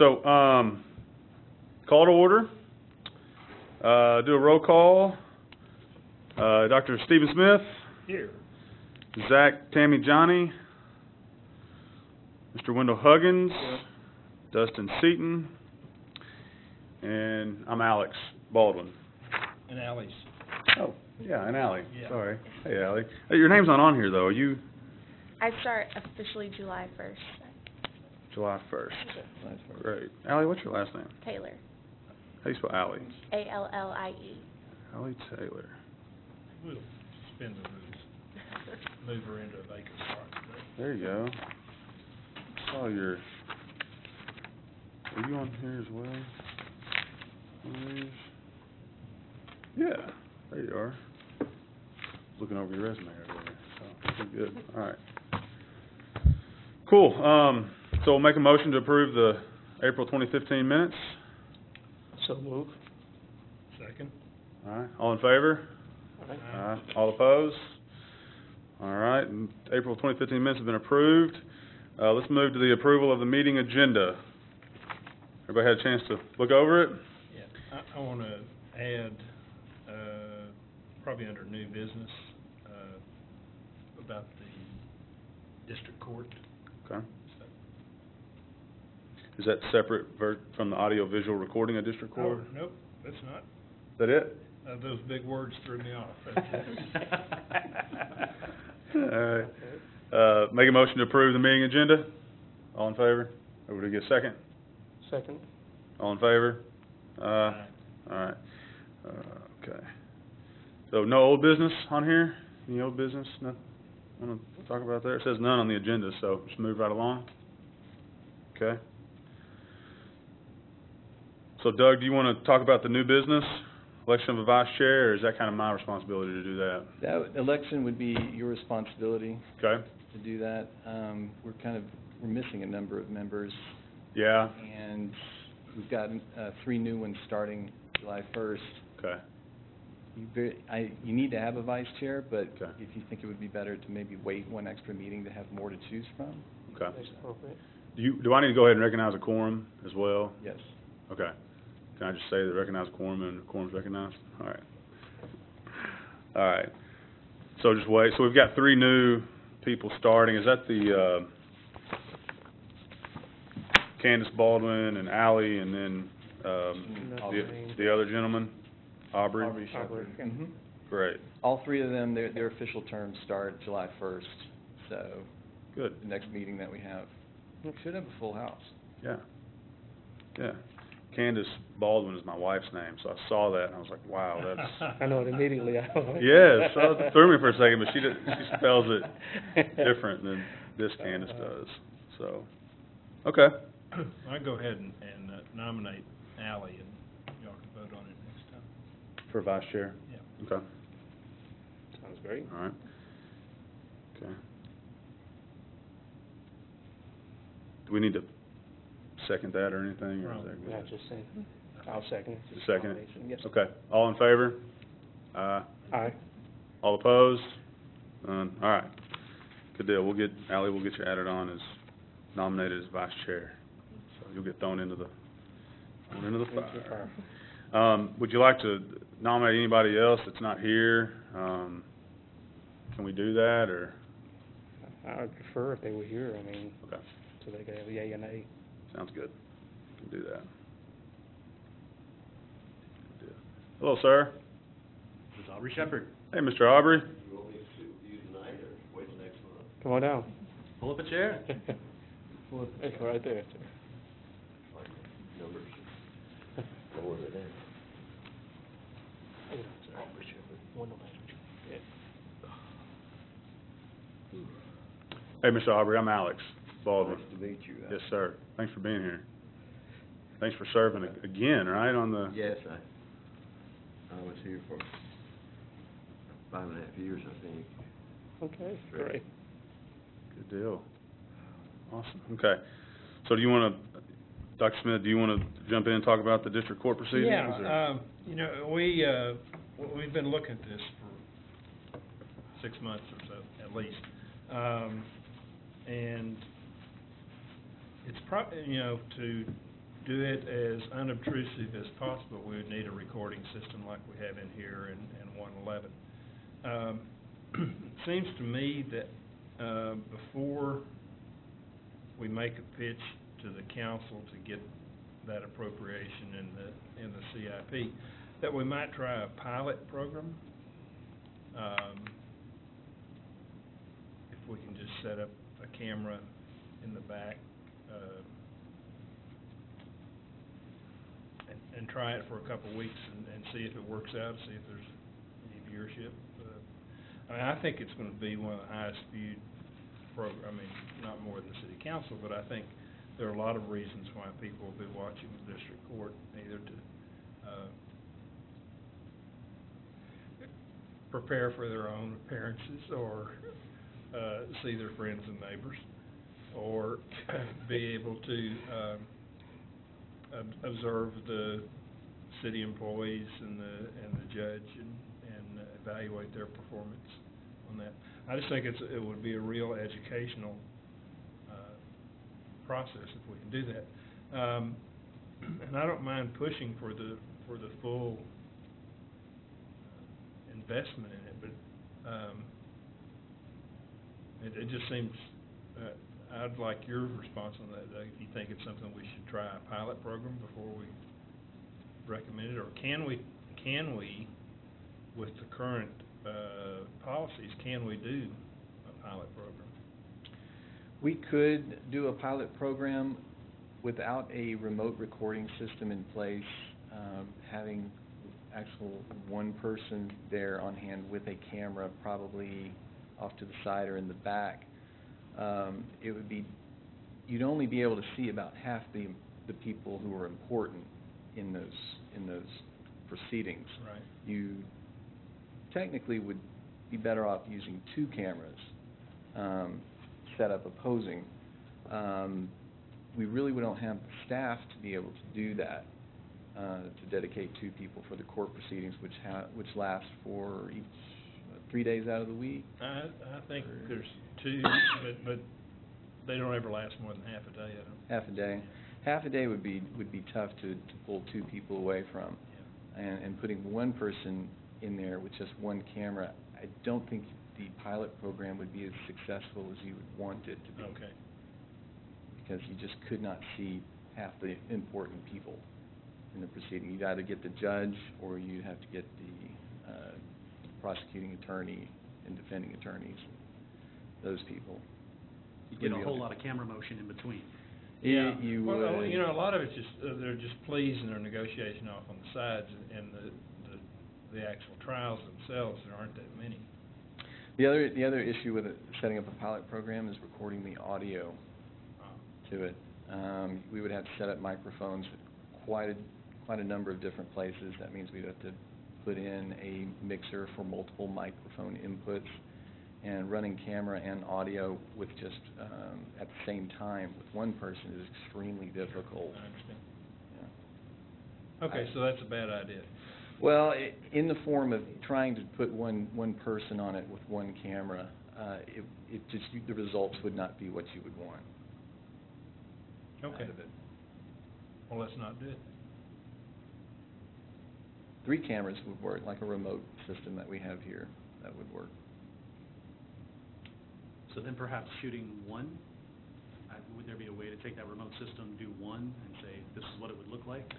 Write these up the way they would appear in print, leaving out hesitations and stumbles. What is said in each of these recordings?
So, call to order. Do a roll call. Dr. Stephen Smith. Here. Zach, Tammy, Johnny. Mr. Wendell Huggins. Dustin Seaton. And I'm Alex Baldwin. And Allie's. Oh, yeah, and Allie. Yeah. Sorry. Hey, Allie. Hey, your name's not on here, though. Are you? I start officially July 1st. July 1st. Great. Allie, what's your last name? Taylor. How do you spell Allie? A-L-L-I-E. Allie Taylor. We'll spin the rules. Move her into a vacant spot. There you go. Saw your. Are you on here as well? Yeah, there you are. Looking over your resume over there. So pretty good. All right. Cool. So we'll make a motion to approve the April 2015 minutes. So move. Second. All right. All in favor? Aye. All opposed? All right. And April 2015 minutes have been approved. Let's move to the approval of the meeting agenda. Everybody had a chance to look over it? Yeah. I want to add, probably under new business, about the district court. Okay. Is that separate from the audio-visual recording of district court? Oh, nope, that's not. Is that it? Those big words threw me off. That's it. All right. Make a motion to approve the meeting agenda. All in favor? Or would we get a second? Second. All in favor? Aye. All right. Okay. So no old business on here? Any old business? No? Want to talk about that? It says none on the agenda, so just move right along. Okay. So Doug, do you want to talk about the new business, election of a vice chair, or is that kind of my responsibility to do that? That election would be your responsibility Okay. to do that. We're missing a number of members, Yeah. and we've got 3 new ones starting July 1st. Okay. You need to have a vice chair, but Okay. if you think it would be better to maybe wait one extra meeting to have more to choose from, Okay. That's appropriate. Do I need to go ahead and recognize a quorum as well? yes. Okay. Can I just say that recognize a quorum and a quorum's recognized? All right. All right. So just wait. So we've got 3 new people starting. Is that the Candace Baldwin and Allie, and then the other gentleman, Aubrey? Aubrey Shepherd. Mm-hmm. Great. All 3 of them, their official terms start July 1st, so Good. the next meeting that we have, we should have a full house. Yeah. Yeah. Candace Baldwin is my wife's name, so I saw that and I was like, wow, that's. I know it immediately. Yeah, so it threw me for a second, but she spells it different than this Candace does. So, okay. I'd go ahead and nominate Allie, and y'all can vote on it next time. For vice chair? Yeah. Okay. Sounds great. All right. Okay. Do we need to second that or anything, or is that good? Not just saying. I'll second it. Just second it? Nomination. Yes. Okay. All in favor? Aye. Aye. All opposed? None. All right. Good deal. Allie, we'll get you added on as nominated as vice chair. So you'll get thrown into the fire. Would you like to nominate anybody else that's not here? Can we do that, or? I would prefer if they were here, I mean, Okay. so they could have a yay and nay. Sounds good. We can do that. Good deal. Hello, sir. This is Aubrey Shepherd. Hey, Mr. Aubrey. You want me to do tonight or wait till next month? Come on down. Pull up a chair. Hey, right there. Like numbers. Lower it in. Aubrey Shepherd. Wendell Huggins. Yeah. Hey, Mr. Aubrey. I'm Alex Baldwin. Nice to meet you. Yes, sir. Thanks for being here. Thanks for serving again, right, on the... Yes, I was here for 5.5 years, I think. Okay, great. Good deal. Awesome. Okay. So do you want to, Dr. Smith, do you want to jump in and talk about the district court proceedings? Yeah, we've been looking at this for 6 months or so, at least. And it's probably, to do it as unobtrusive as possible, we would need a recording system like we have in here in 111. Seems to me that before we make a pitch to the council to get that appropriation in the CIP, that we might try a pilot program. If we can just set up a camera in the back and try it for a couple of weeks and see if it works out, see if there's any viewership. I mean, I think it's going to be one of the highest viewed programs. I mean, not more than the city council, but I think there are a lot of reasons why people will be watching the district court, either to prepare for their own appearances, or see their friends and neighbors, or be able to observe the city employees and the judge and evaluate their performance on that. I just think it would be a real educational process if we can do that. And I don't mind pushing for the full investment in it, but it just seems, I'd like your response on that, Doug, if you think it's something we should try a pilot program before we recommend it, or can we, with the current policies, can we do a pilot program? We could do a pilot program without a remote recording system in place, having actual one person there on hand with a camera, probably off to the side or in the back. It would be, you'd only be able to see about half the people who are important in those proceedings. Right. You technically would be better off using two cameras set up opposing. We really don't have the staff to be able to do that, to dedicate two people for the court proceedings, which last for each 3 days out of the week. I think there's two, but they don't ever last more than half a day. Half a day. Half a day would be tough to pull two people away from. Yeah. And putting one person in there with just one camera, I don't think the pilot program would be as successful as you would want it to be. Okay. Because you just could not see half the important people in the proceeding. You'd either get the judge, or you'd have to get the prosecuting attorney and defending attorneys, those people. You get a whole lot of camera motion in between. Yeah, you would. Well, you know, a lot of it's just they're just pleas and their negotiation off on the sides, and the actual trials themselves, there aren't that many. The other issue with setting up a pilot program is recording the audio to it. We would have to set up microphones at quite a number of different places. That means we'd have to put in a mixer for multiple microphone inputs, and running camera and audio with just at the same time with one person is extremely difficult. I understand. Yeah. Okay, so that's a bad idea. Well, in the form of trying to put one person on it with one camera, the results would not be what you would want. Okay. Out of it. Well, let's not do it. 3 cameras would work, like a remote system that we have here. That would work. So then perhaps shooting one, would there be a way to take that remote system, do one, and say, this is what it would look like?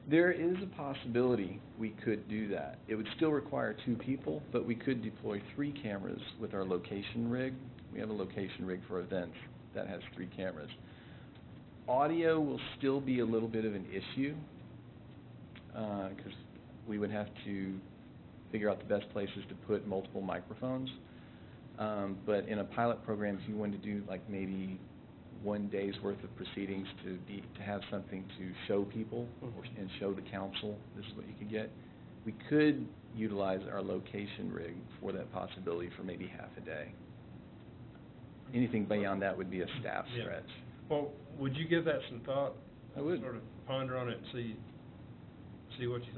There is a possibility we could do that. It would still require 2 people, but we could deploy 3 cameras with our location rig. We have a location rig for events that has 3 cameras. Audio will still be a little bit of an issue, because we would have to figure out the best places to put multiple microphones. But in a pilot program, if you wanted to do like maybe 1 day's worth of proceedings to have something to show people and show the council this is what you could get, we could utilize our location rig for that possibility for maybe half a day. Anything beyond that would be a staff stretch. Well, would you give that some thought? I would. Sort of ponder on it and see what you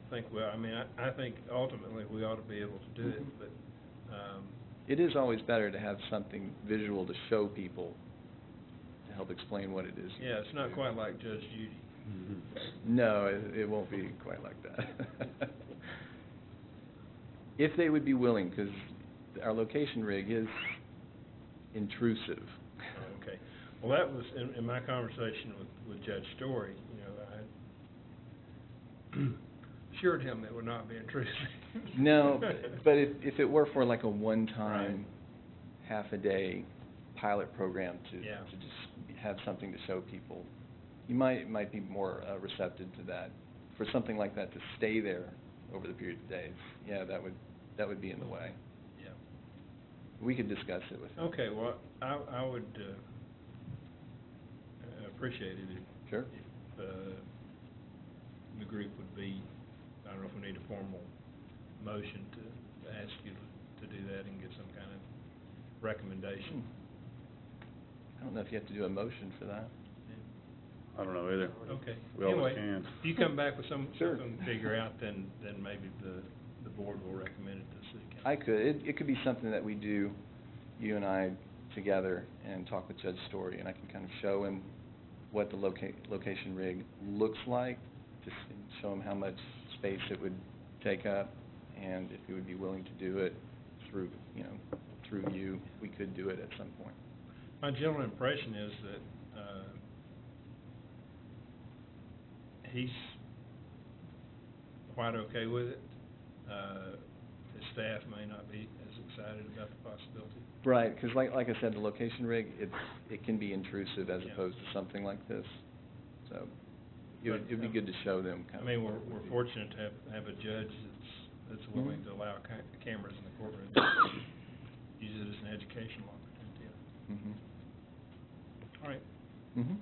think. Well, I mean, I think ultimately we ought to be able to do it, but it is always better to have something visual to show people to help explain what it is. yeah, it's not quite like Judge Judy. No, it won't be quite like that. If they would be willing, because our location rig is intrusive. Okay. Well, that was, in my conversation with Judge Story, you know, I assured him it would not be intrusive. No, but if it were for like a one-time, half-a-day pilot program to just have something to show people, you might be more receptive to that. For something like that to stay there over the period of days, yeah, that would be in the way. Yeah. We could discuss it with him. Okay, well, I would appreciate it Sure. if the group would be, I don't know if we need a formal motion to ask you to do that and get some kind of recommendation. I don't know if you have to do a motion for that. I don't know either. Okay. We always Anyway, can. if you come back with something Sure. to figure out, then maybe the board will recommend it to the city council. I could. It could be something that we do, you and I together, and talk with Judge Story, and I can kind of show him what the location rig looks like, just show him how much space it would take up, and if he would be willing to do it through you, we could do it at some point. My general impression is that he's quite okay with it. His staff may not be as excited about the possibility. Right, because like I said, the location rig, it can be intrusive as Yeah. opposed to something like this. So it'd be good to show them I kind of. mean, we're fortunate to have a judge that's willing to allow cameras in the courtroom. Use it as an educational opportunity. Mhm. All right, Mhm.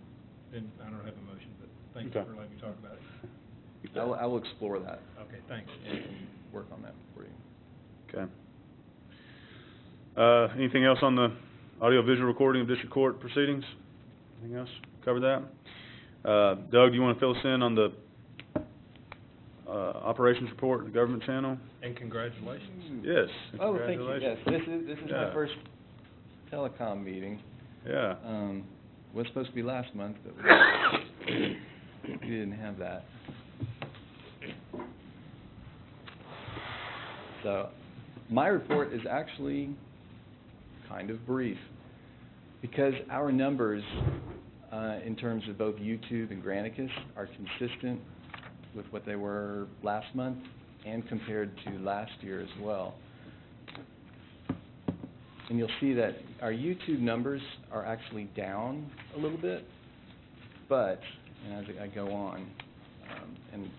then I don't have a motion, but thank you Okay. for letting me talk about it. I will explore that Okay, thanks. and work on that for you. Okay. Anything else on the audio-visual recording of district court proceedings? Anything else? Cover that? Doug, do you want to fill us in on the operations report, the government channel? And congratulations. Yes. Oh, thank you. Yes, Congratulations. this is Yeah. my first Telecom meeting. Yeah. Was supposed to be last month, but we didn't have that. So, my report is actually kind of brief, because our numbers, in terms of both YouTube and Granicus, are consistent with what they were last month and compared to last year as well. And you'll see that our YouTube numbers are actually down a little bit, but, and as I go on, and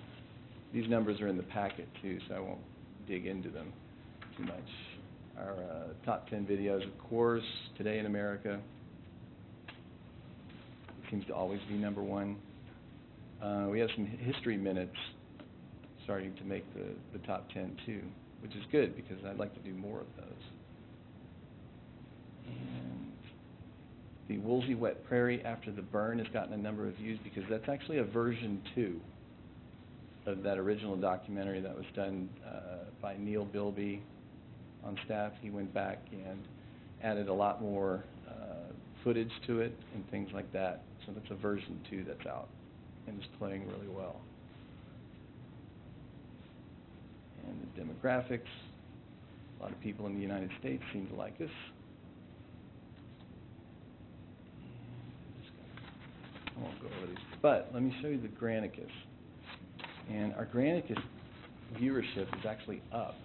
these numbers are in the packet too, so I won't dig into them too much. Our top 10 videos, of course, Today in America seems to always be number one. We have some history minutes starting to make the top 10 too, which is good because I'd like to do more of those. And the Woolsey Wet Prairie After the Burn has gotten a number of views because that's actually a version 2 of that original documentary that was done by Neil Bilby on staff. He went back and added a lot more footage to it and things like that. So that's a version 2 that's out and is playing really well. And the demographics, a lot of people in the United States seem to like us. I won't go over these, but let me show you the Granicus. And our Granicus viewership is actually up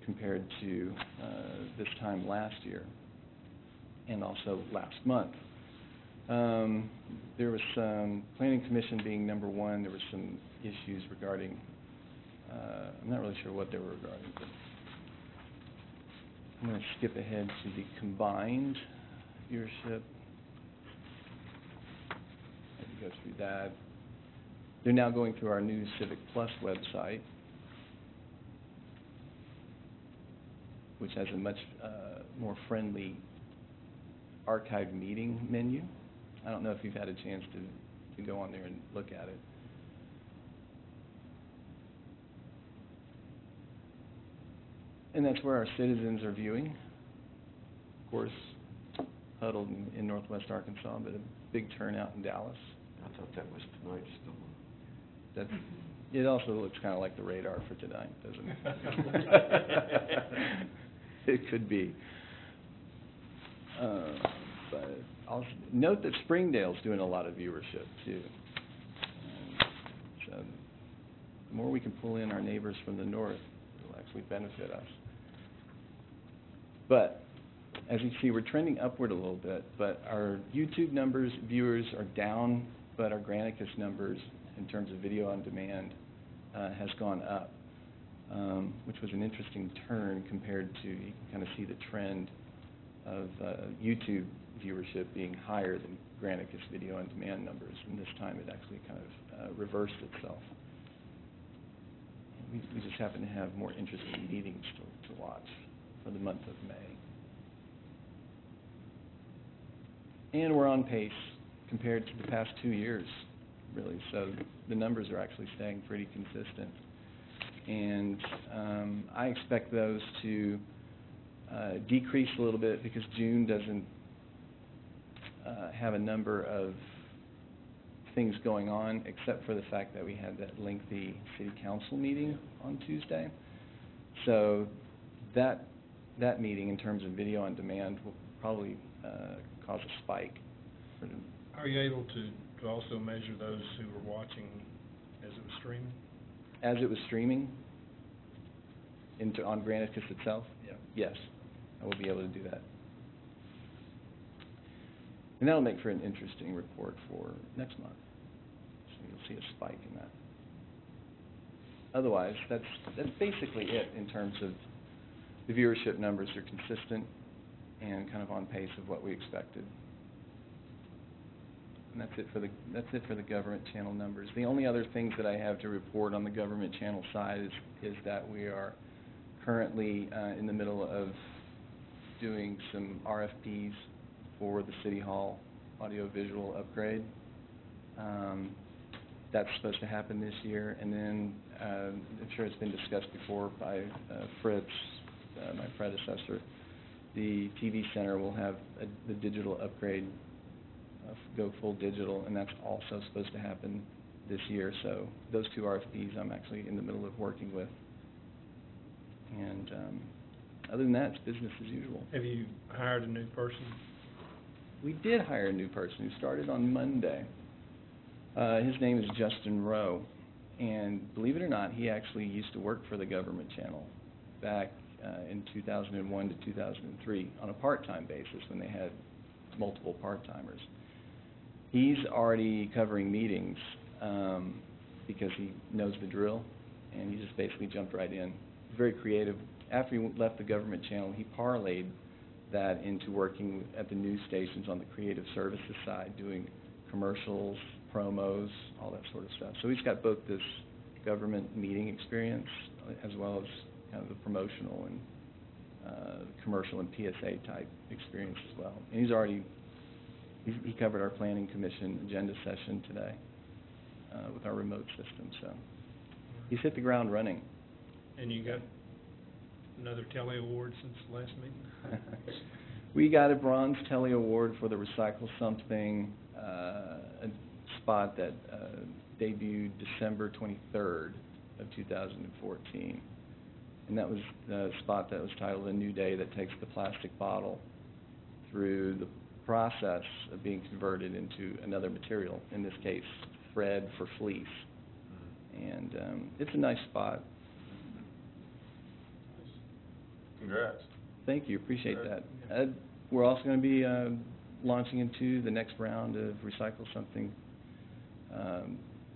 compared to this time last year and also last month. There was some Planning Commission being number one. There were some issues regarding, I'm not really sure what they were regarding, but I'm going to skip ahead to the combined viewership. Maybe go through that. They're now going through our new Civic Plus website, which has a much more friendly archived meeting menu. I don't know if you've had a chance to go on there and look at it. And that's where our citizens are viewing. Of course, huddled in Northwest Arkansas, but big turnout in Dallas. I thought that was tonight's storm. That's, it also looks kind of like the radar for tonight, doesn't it? It could be. But I'll note that Springdale's doing a lot of viewership too. So the more we can pull in our neighbors from the north, it'll actually benefit us. But as you see, we're trending upward a little bit, but our YouTube numbers, viewers are down, but our Granicus numbers in terms of video on demand has gone up, which was an interesting turn compared to, you can kind of see the trend of YouTube viewership being higher than Granicus video on demand numbers, and this time it actually kind of reversed itself. We just happen to have more interesting meetings to watch for the month of May. And we're on pace compared to the past 2 years, really. So the numbers are actually staying pretty consistent. And I expect those to decrease a little bit because June doesn't have a number of things going on, except for the fact that we had that lengthy city council meeting on Tuesday. So that meeting, in terms of video on demand, will probably cause a spike. Are you able to also measure those who were watching as it was streaming? As it was streaming on Granicus itself? Yeah. Yes, I will be able to do that. And that'll make for an interesting report for next month. So you'll see a spike in that. Otherwise, that's basically it in terms of the viewership numbers are consistent and kind of on pace of what we expected. And that's it for the government channel numbers. The only other things that I have to report on the government channel side is that we are currently in the middle of doing some RFPs for the City Hall audio-visual upgrade. That's supposed to happen this year, and then I'm sure it's been discussed before by Fritz, my predecessor. The TV center will have the digital upgrade, go full digital, and that's also supposed to happen this year. So those two RFPs I'm actually in the middle of working with. And other than that, it's business as usual. Have you hired a new person? We did hire a new person who started on Monday. His name is Justin Rowe, and believe it or not, he actually used to work for the government channel back in 2001 to 2003 on a part-time basis when they had multiple part-timers. He's already covering meetings because he knows the drill, and he just basically jumped right in. Very creative. After he left the government channel, he parlayed that into working at the news stations on the creative services side, doing commercials, promos, all that sort of stuff. So he's got both this government meeting experience as well as kind of the promotional and commercial and PSA type experience as well. And he covered our planning commission agenda session today with our remote system. So he's hit the ground running. And you got another Telly Award since the last meeting? We got a Bronze Telly Award for the Recycle Something a spot that debuted December 23rd of 2014. And that was the spot that was titled A New Day that takes the plastic bottle through the process of being converted into another material, in this case, thread for fleece. And it's a nice spot. Congrats. Thank you, appreciate that. We're also going to be launching into the next round of Recycle Something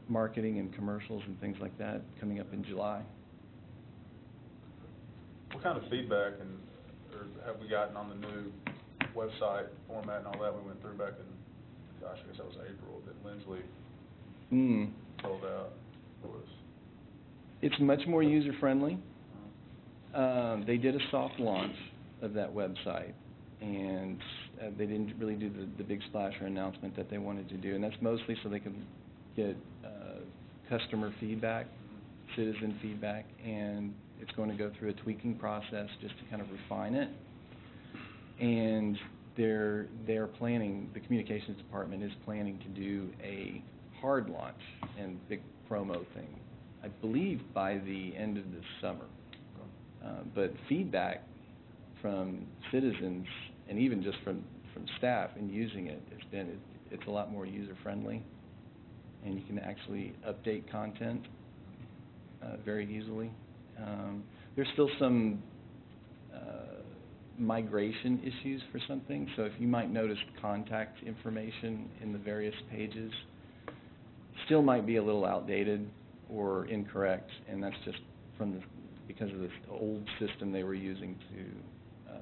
marketing and commercials and things like that coming up in July. What kind of feedback or have we gotten on the new website format and all that we went through back in, gosh, I guess that was April, that Lindsley rolled out for us? It's much more user-friendly. They did a soft launch of that website, and they didn't really do the big splash or announcement that they wanted to do, and that's mostly so they can get customer feedback, citizen feedback, and it's going to go through a tweaking process just to kind of refine it. And they're planning, the communications department is planning to do a hard launch and big promo thing, I believe by the end of this summer. But feedback from citizens and even just from staff in using it, it's a lot more user-friendly, and you can actually update content very easily. There's still some migration issues for something, so if you might notice contact information in the various pages still might be a little outdated or incorrect, and that's just because of this old system they were using to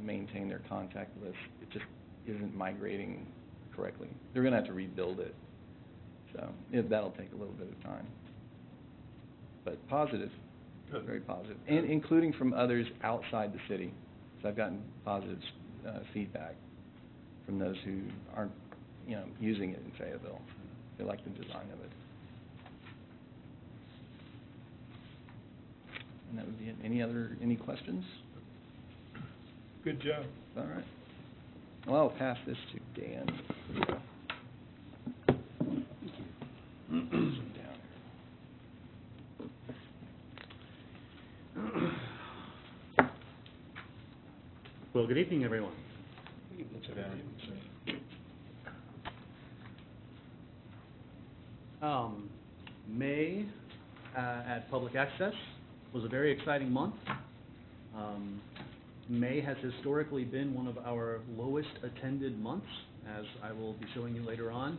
maintain their contact list. It just isn't migrating correctly. They're going to have to rebuild it, so that'll take a little bit of time. But positive, Good. very positive, and including from others outside the city. So I've gotten positive feedback from those who aren't, using it in Fayetteville. They like the design of it. And that would be it. Any questions? Good job. All right. Well, I'll pass this to Dan. Sit down here. Well, good evening, everyone. May at Public Access was a very exciting month. May has historically been one of our lowest attended months, as I will be showing you later on.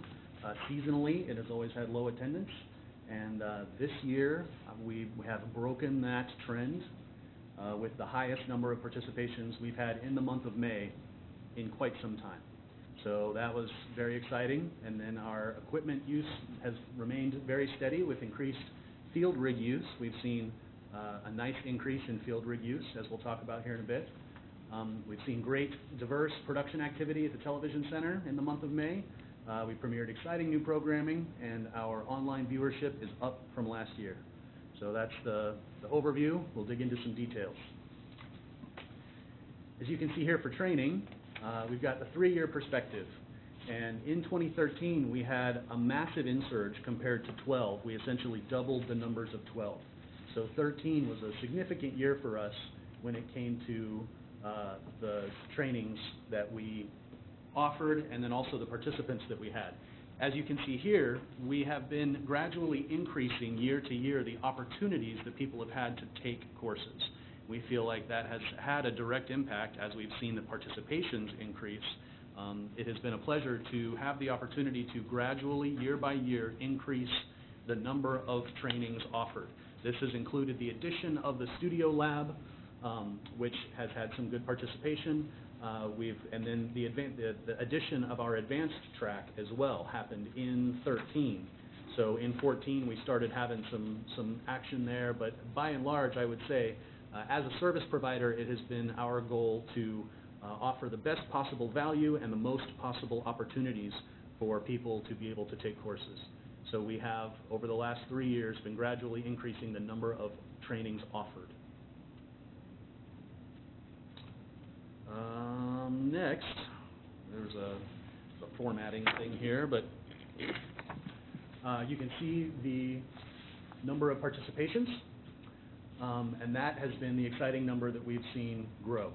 Seasonally, it has always had low attendance, and this year we have broken that trend with the highest number of participations we've had in the month of May in quite some time. So that was very exciting, and then our equipment use has remained very steady with increased field rig use. We've seen a nice increase in field rig use, as we'll talk about here in a bit. We've seen great, diverse production activity at the Television Center in the month of May. We premiered exciting new programming, and our online viewership is up from last year. So that's the overview. We'll dig into some details. As you can see here for training, we've got the 3-year perspective. And in 2013, we had a massive insurge compared to 12. We essentially doubled the numbers of 12. So 13 was a significant year for us when it came to the trainings that we offered and then also the participants that we had. As you can see here, we have been gradually increasing year to year the opportunities that people have had to take courses. We feel like that has had a direct impact as we've seen the participations increase. It has been a pleasure to have the opportunity to gradually, year by year, increase the number of trainings offered. This has included the addition of the Studio Lab, which has had some good participation. And then the addition of our advanced track as well happened in 13. So in 14, we started having some action there, but by and large, I would say, as a service provider, it has been our goal to offer the best possible value and the most possible opportunities for people to be able to take courses. So we have, over the last 3 years, been gradually increasing the number of trainings offered. Next, there's a formatting thing here, but you can see the number of participations, and that has been the exciting number that we've seen grow.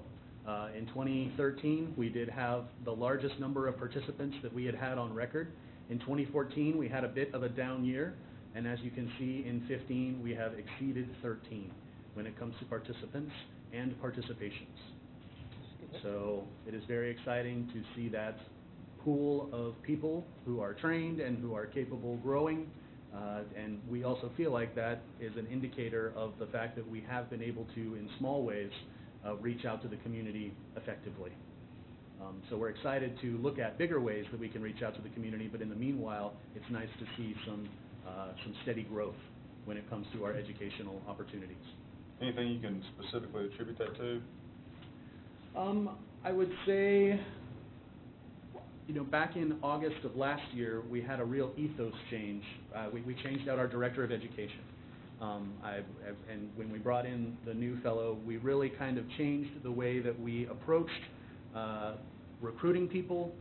In 2013, we did have the largest number of participants that we had had on record. In 2014, we had a bit of a down year, and as you can see, in 15, we have exceeded 13 when it comes to participants and participations. So it is very exciting to see that pool of people who are trained and who are capable growing, and we also feel like that is an indicator of the fact that we have been able to, in small ways, reach out to the community effectively. So we're excited to look at bigger ways that we can reach out to the community, but in the meanwhile, it's nice to see some steady growth when it comes to our educational opportunities. Anything you can specifically attribute that to? I would say, back in August of last year, we had a real ethos change. We changed out our director of education. And when we brought in the new fellow, we really kind of changed the way that we approached recruiting people,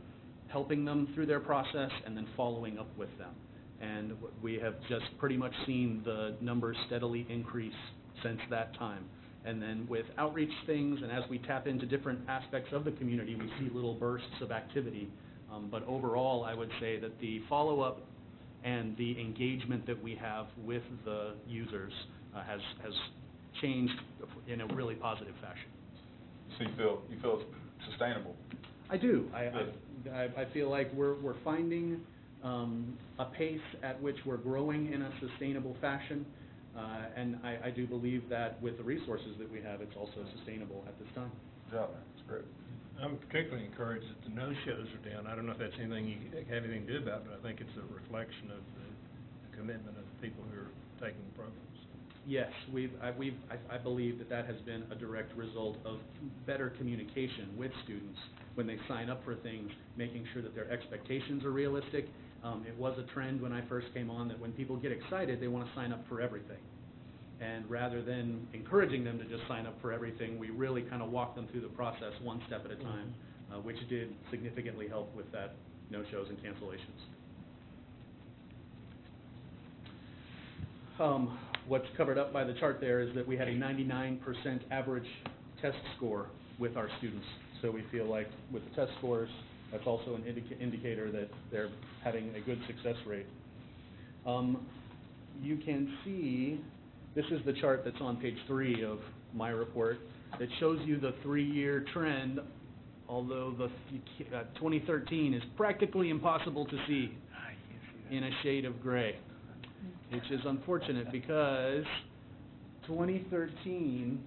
helping them through their process, and then following up with them. And we have just pretty much seen the numbers steadily increase since that time. And then with outreach things, and as we tap into different aspects of the community, we see little bursts of activity. But overall, I would say that the follow-up and the engagement that we have with the users has changed in a really positive fashion. So you feel it's sustainable? I do. I feel like we're finding a pace at which we're growing in a sustainable fashion, and I do believe that with the resources that we have, it's also sustainable at this time. Good job, man. That's great. I'm particularly encouraged that the no-shows are down. I don't know if that's anything you have anything to do about it, but I think it's a reflection of the commitment of the people who are taking the programs. Yes, I believe that has been a direct result of better communication with students when they sign up for things, making sure that their expectations are realistic. It was a trend when I first came on that when people get excited, they want to sign up for everything. And rather than encouraging them to just sign up for everything, we really kind of walk them through the process one step at a time, which did significantly help with that no-shows and cancellations. What's covered up by the chart there is that we had a 99% average test score with our students. So we feel like with the test scores, that's also an indicator that they're having a good success rate. You can see, this is the chart that's on page 3 of my report that shows you the 3-year trend, although the 2013 is practically impossible to see in a shade of gray, which is unfortunate because 2013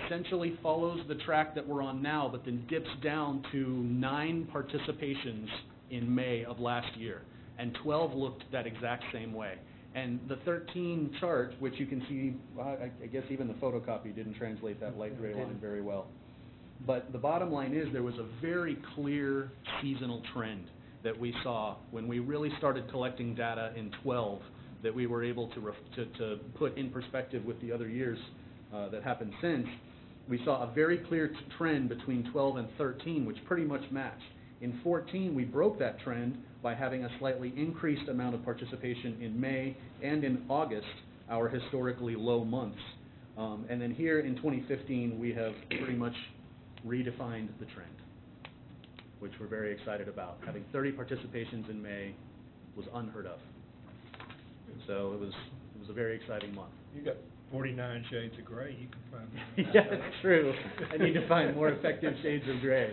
essentially follows the track that we're on now, but then dips down to 9 participations in May of last year, and 12 looked that exact same way. And the 13 chart, which you can see, I guess even the photocopy didn't translate that light gray line very well. But the bottom line is there was a very clear seasonal trend that we saw when we really started collecting data in 12 that we were able to put in perspective with the other years that happened since. We saw a very clear trend between 12 and 13, which pretty much matched. In 14, we broke that trend by having a slightly increased amount of participation in May and in August, our historically low months. And then here in 2015, we have pretty much redefined the trend, which we're very excited about. Having 30 participations in May was unheard of. So it was a very exciting month. You got 49 shades of gray. You can find. Yeah, that's true. I need to find more effective shades of gray.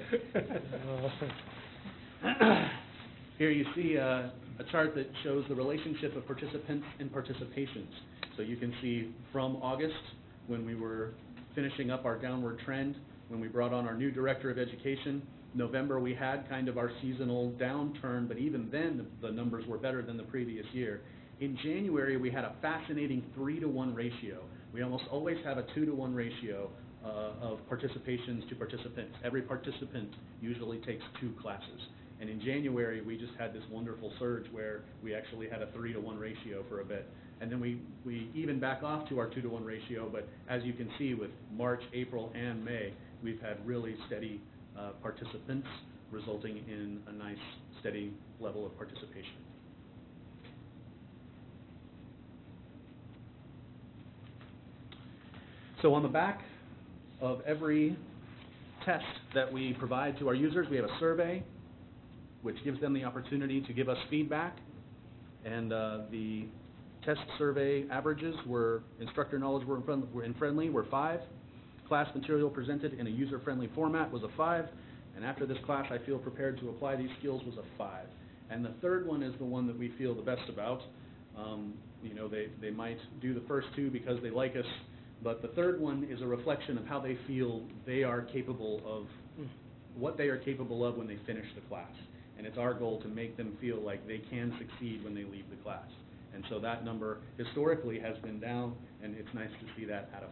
Here you see a chart that shows the relationship of participants and participations. So you can see from August, when we were finishing up our downward trend, when we brought on our new director of education, November we had kind of our seasonal downturn, but even then the numbers were better than the previous year. In January, we had a fascinating 3-to-1 ratio. We almost always have a 2-to-1 ratio of participations to participants. Every participant usually takes 2 classes. And in January, we just had this wonderful surge where we actually had a 3-to-1 ratio for a bit. And then we even back off to our 2-to-1 ratio, but as you can see with March, April, and May, we've had really steady participants, resulting in a nice, steady level of participation. So on the back of every test that we provide to our users, we have a survey, which gives them the opportunity to give us feedback. And the test survey averages were instructor knowledge and friendly were 5. Class material presented in a user-friendly format was a 5. And after this class, I feel prepared to apply these skills was a 5. And the third one is the one that we feel the best about. You know, they might do the first 2 because they like us, but the third one is a reflection of how they feel they are capable of, what they are capable of when they finish the class. And it's our goal to make them feel like they can succeed when they leave the class. And so that number historically has been down, and it's nice to see that at a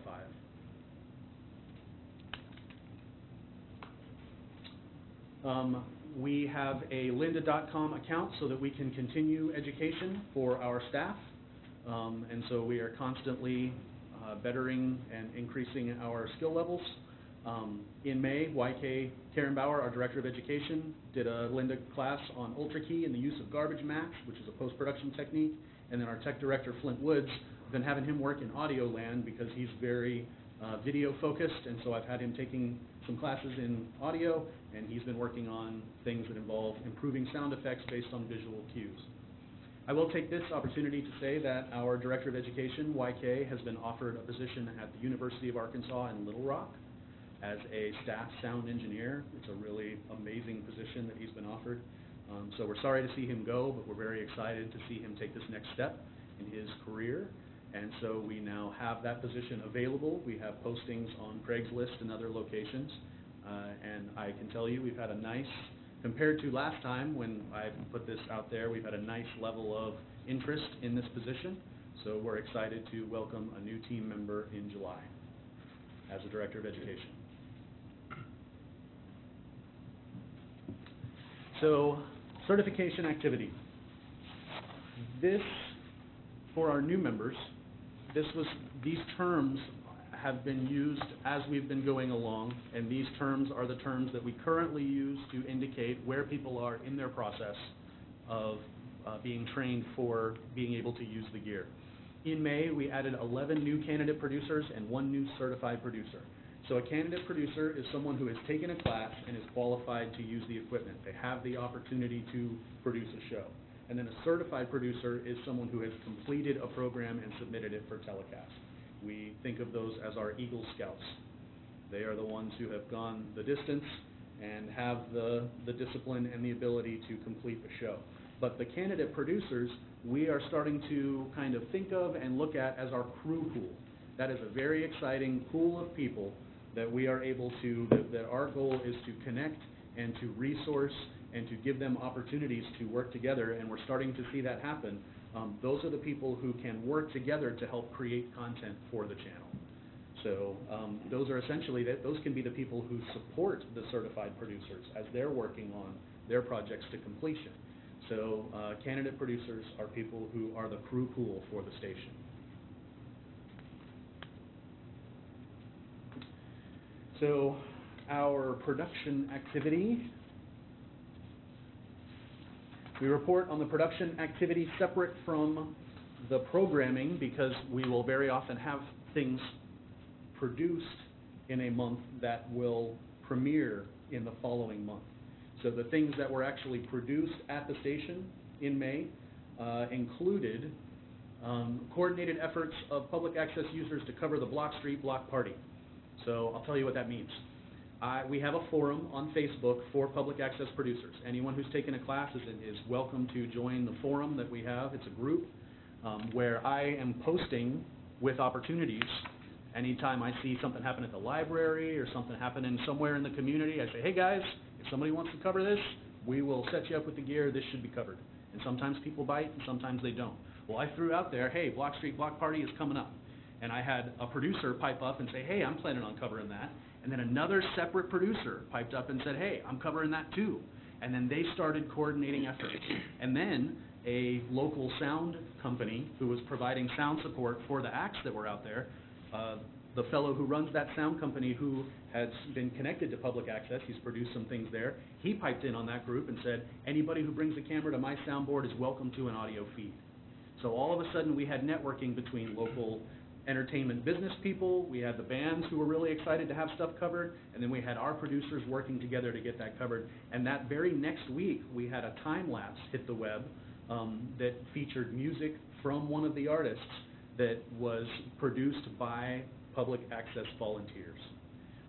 5. We have a lynda.com account so that we can continue education for our staff. And so we are constantly bettering and increasing our skill levels. In May, YK Karen Bauer, our Director of Education, did a Linda class on UltraKey and the use of garbage maps, which is a post-production technique. And then our Tech Director, Flint Woods, been having him work in audio land because he's very video focused, and so I've had him taking some classes in audio, and he's been working on things that involve improving sound effects based on visual cues. I will take this opportunity to say that our Director of Education, YK, has been offered a position at the University of Arkansas in Little Rock as a staff sound engineer. It's a really amazing position that he's been offered. So we're sorry to see him go, but we're very excited to see him take this next step in his career. And so we now have that position available. We have postings on Craigslist and other locations. And I can tell you we've had a nice, compared to last time when I put this out there, we've had a nice level of interest in this position. So we're excited to welcome a new team member in July as the Director of Education. So, certification activity. This, for our new members, these terms have been used as we've been going along, and these terms are the terms that we currently use to indicate where people are in their process of being trained for being able to use the gear. In May, we added 11 new candidate producers and 1 new certified producer. So a candidate producer is someone who has taken a class and is qualified to use the equipment. They have the opportunity to produce a show. And then a certified producer is someone who has completed a program and submitted it for telecast. We think of those as our Eagle Scouts. They are the ones who have gone the distance and have the discipline and the ability to complete the show. But the candidate producers, we are starting to kind of think of and look at as our crew pool. That is a very exciting pool of people that we are able to, that our goal is to connect and to resource and to give them opportunities to work together, and we're starting to see that happen. Those are the people who can work together to help create content for the channel. So those are essentially, those can be the people who support the certified producers as they're working on their projects to completion. So candidate producers are people who are the crew pool for the station. So our production activity, we report on the production activity separate from the programming because we will very often have things produced in a month that will premiere in the following month. So the things that were actually produced at the station in May included coordinated efforts of public access users to cover the Block Street Block Party. So I'll tell you what that means. We have a forum on Facebook for public access producers. Anyone who's taken a class is welcome to join the forum that we have. It's a group where I am posting with opportunities. Anytime I see something happen at the library or something happening somewhere in the community, I say, hey guys, if somebody wants to cover this, we will set you up with the gear. This should be covered. And sometimes people bite and sometimes they don't. Well, I threw out there, hey, Block Street Block Party is coming up. And I had a producer pipe up and say, hey, I'm planning on covering that. And then another separate producer piped up and said, hey, I'm covering that too. And then they started coordinating efforts. And then a local sound company who was providing sound support for the acts that were out there, the fellow who runs that sound company who has been connected to public access, he's produced some things there, he piped in on that group and said, anybody who brings a camera to my soundboard is welcome to an audio feed. So all of a sudden we had networking between local entertainment business people, we had the bands who were really excited to have stuff covered, and then we had our producers working together to get that covered. And that very next week, we had a time lapse hit the web that featured music from one of the artists that was produced by public access volunteers.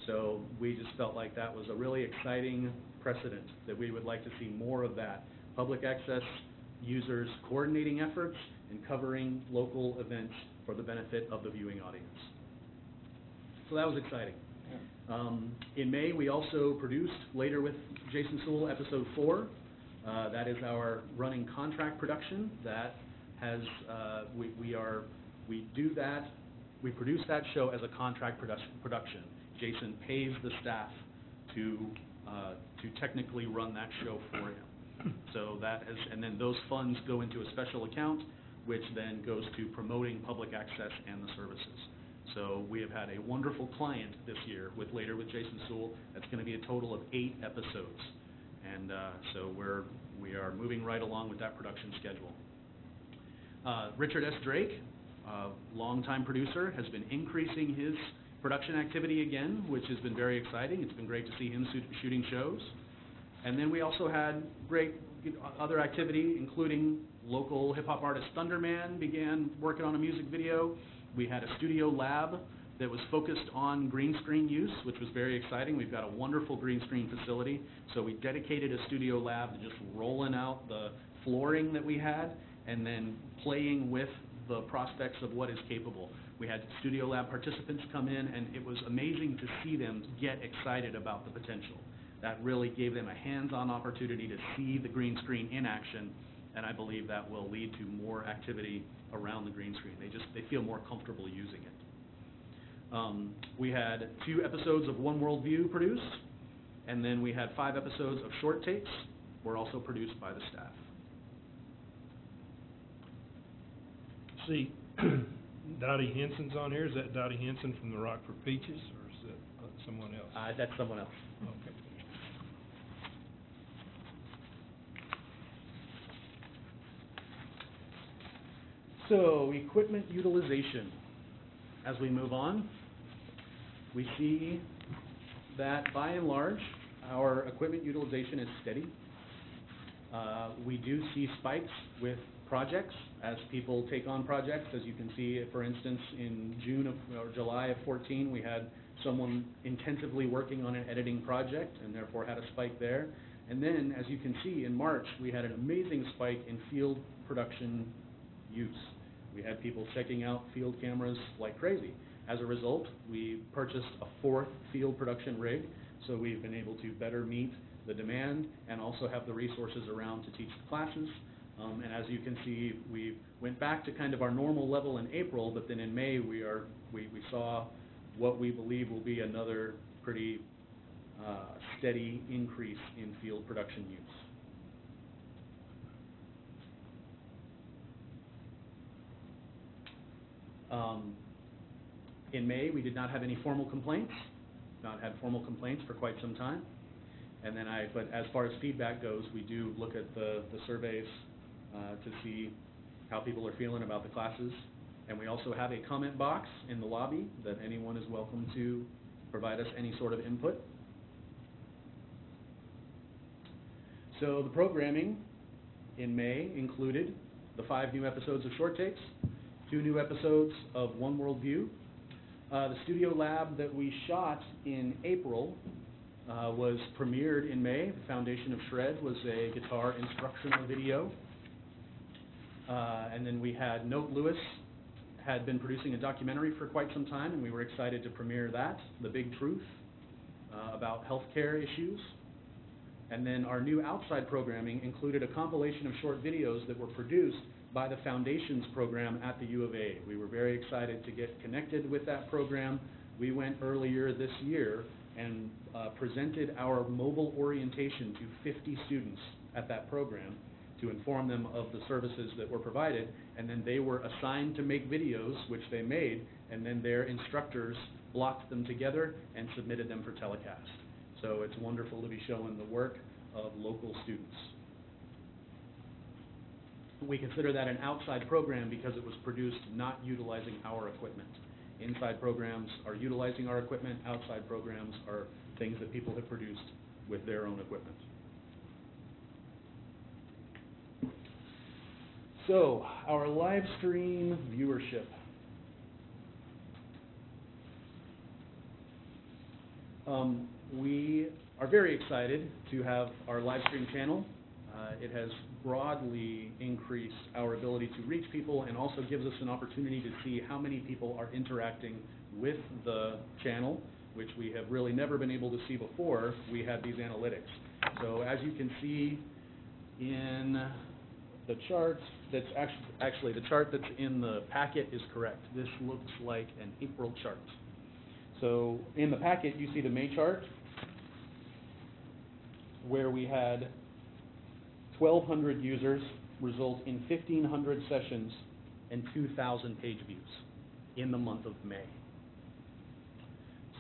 So we just felt like that was a really exciting precedent, that we would like to see more of that. Public access users coordinating efforts and covering local events for the benefit of the viewing audience. So that was exciting. In May, we also produced, later with Jason Sewell, episode 4. That is our running contract production. That has, we produce that show as a contract production. Jason pays the staff to technically run that show for him. So that has, and then those funds go into a special account, which then goes to promoting public access and the services. So we have had a wonderful client this year with Later with Jason Sewell. That's going to be a total of 8 episodes. And so we are moving right along with that production schedule. Richard S. Drake, longtime producer, has been increasing his production activity again, which has been very exciting. It's been great to see him shooting shows. And then we also had great other activity, including local hip-hop artist Thunderman began working on a music video. We had a studio lab that was focused on green screen use, which was very exciting. We've got a wonderful green screen facility, so we dedicated a studio lab to just rolling out the flooring that we had and then playing with the prospects of what is capable. We had studio lab participants come in, and it was amazing to see them get excited about the potential. That really gave them a hands-on opportunity to see the green screen in action, and I believe that will lead to more activity around the green screen. They feel more comfortable using it. We had 2 episodes of One World View produced, and then we had 5 episodes of short takes were also produced by the staff. See, Dottie Henson's on here. Is that Dottie Henson from the Rockford Peaches, or is that someone else? That's someone else. Okay. So, equipment utilization. As we move on, we see that by and large, our equipment utilization is steady. We do see spikes with projects as people take on projects. As you can see, for instance, in July of 14, we had someone intensively working on an editing project and therefore had a spike there. And then, as you can see, in March, we had an amazing spike in field production use. We had people checking out field cameras like crazy. As a result, we purchased a 4th field production rig, so we've been able to better meet the demand and also have the resources around to teach the classes. And as you can see, we went back to kind of our normal level in April, but then in May we saw what we believe will be another pretty steady increase in field production use. In May, we did not have any formal complaints. Not had formal complaints for quite some time. And then but as far as feedback goes, we do look at the surveys to see how people are feeling about the classes. And we also have a comment box in the lobby that anyone is welcome to provide us any sort of input. So the programming in May included the 5 new episodes of Short Takes, 2 new episodes of One World View. The studio lab that we shot in April was premiered in May. The Foundation of Shred was a guitar instructional video. And then we had Note Lewis had been producing a documentary for quite some time, and we were excited to premiere that, The Big Truth, about healthcare issues. And then our new outside programming included a compilation of short videos that were produced by the Foundations program at the U of A. We were very excited to get connected with that program. We went earlier this year and presented our mobile orientation to 50 students at that program to inform them of the services that were provided, and then they were assigned to make videos, which they made, and then their instructors blocked them together and submitted them for telecast. So it's wonderful to be showing the work of local students. We consider that an outside program because it was produced not utilizing our equipment. Inside programs are utilizing our equipment. Outside programs are things that people have produced with their own equipment. So, our live stream viewership. We are very excited to have our live stream channel. It has broadly increased our ability to reach people and also gives us an opportunity to see how many people are interacting with the channel, which we have really never been able to see before we had these analytics. So as you can see in the charts, that's actually the chart that's in the packet is correct. This looks like an April chart. So in the packet, you see the May chart, where we had 1,200 users result in 1,500 sessions and 2,000 page views in the month of May.